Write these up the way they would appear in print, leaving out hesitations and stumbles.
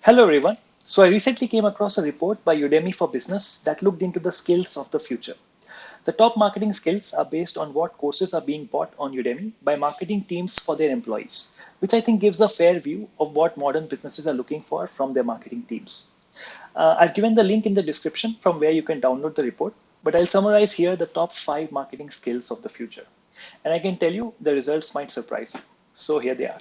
Hello everyone. So I recently came across a report by Udemy for Business that looked into the skills of the future. The top marketing skills are based on what courses are being bought on Udemy by marketing teams for their employees, which I think gives a fair view of what modern businesses are looking for from their marketing teams. I've given the link in the description from where you can download the report, but I'll summarize here the top 5 marketing skills of the future. And I can tell you the results might surprise you. So here they are.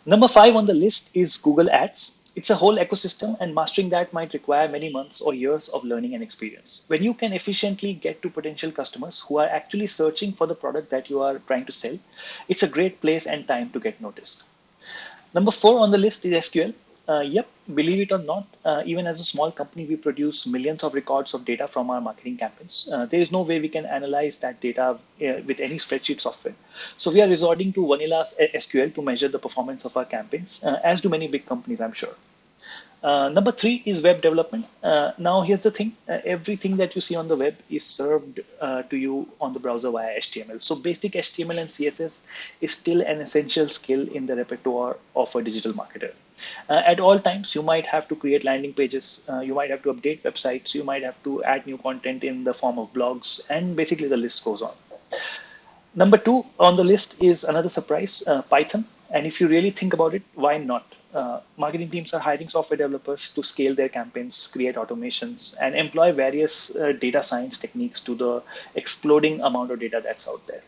Number 5 on the list is Google Ads. It's a whole ecosystem, and mastering that might require many months or years of learning and experience. When you can efficiently get to potential customers who are actually searching for the product that you are trying to sell, it's a great place and time to get noticed. Number 4 on the list is SQL. Yep, believe it or not, even as a small company, we produce millions of records of data from our marketing campaigns. There is no way we can analyze that data with any spreadsheet software. So we are resorting to vanilla SQL to measure the performance of our campaigns, as do many big companies, I'm sure. Number 3 is web development. Now, here's the thing. Everything that you see on the web is served to you on the browser via HTML. So basic HTML and CSS is still an essential skill in the repertoire of a digital marketer. At all times, you might have to create landing pages, you might have to update websites, you might have to add new content in the form of blogs, and basically the list goes on. Number 2 on the list is another surprise, Python. And if you really think about it, why not? Marketing teams are hiring software developers to scale their campaigns, create automations, and employ various data science techniques to the exploding amount of data that's out there.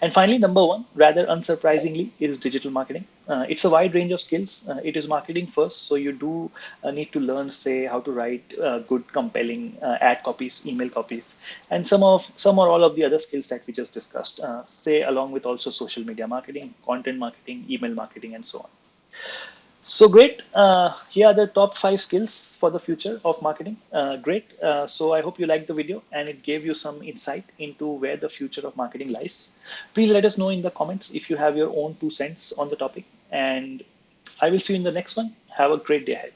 And finally, number 1, rather unsurprisingly, is digital marketing. It's a wide range of skills. It is marketing first, so you do need to learn, say, how to write good, compelling ad copies, email copies, and some or all of the other skills that we just discussed. Say, along with also social media marketing, content marketing, email marketing, and so on. So great. Here are the top 5 skills for the future of marketing. Great. So I hope you liked the video and it gave you some insight into where the future of marketing lies. Please let us know in the comments if you have your own 2 cents on the topic. And I will see you in the next one. Have a great day ahead.